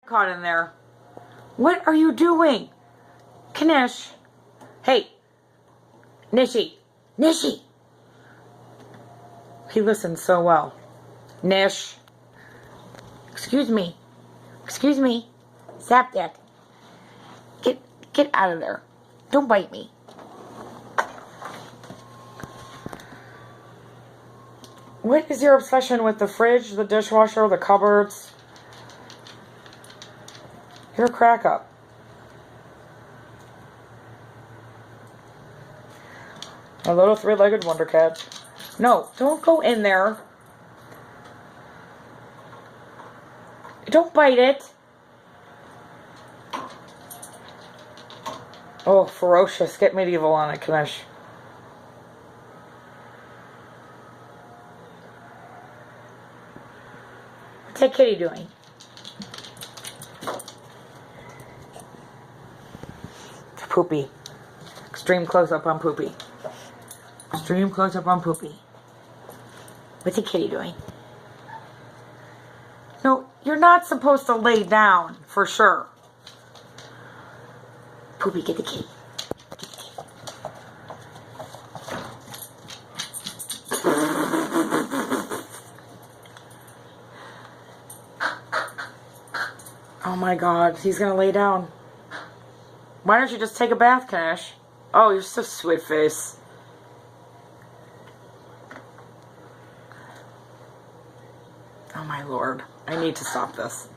caught in there. What are you doing? Knish. Hey. Nishy. Nishy. He listens so well. Knish. Excuse me. Excuse me. Stop that. Get out of there. Don't bite me. What is your obsession with the fridge, the dishwasher, the cupboards? You're a crack up. A little three-legged wonder cat. No, don't go in there. Don't bite it. Oh, ferocious. Get medieval on it, Knish. What's that kitty doing? Poopy. Extreme close-up on Poopy. Extreme close-up on Poopy. What's the kitty doing? No, you're not supposed to lay down, for sure. Poopy, get the kitty. Get the kitty. Oh my God, he's gonna lay down. Why don't you just take a bath, Knish? Oh, you're so sweet face. Oh my Lord, I need to stop this.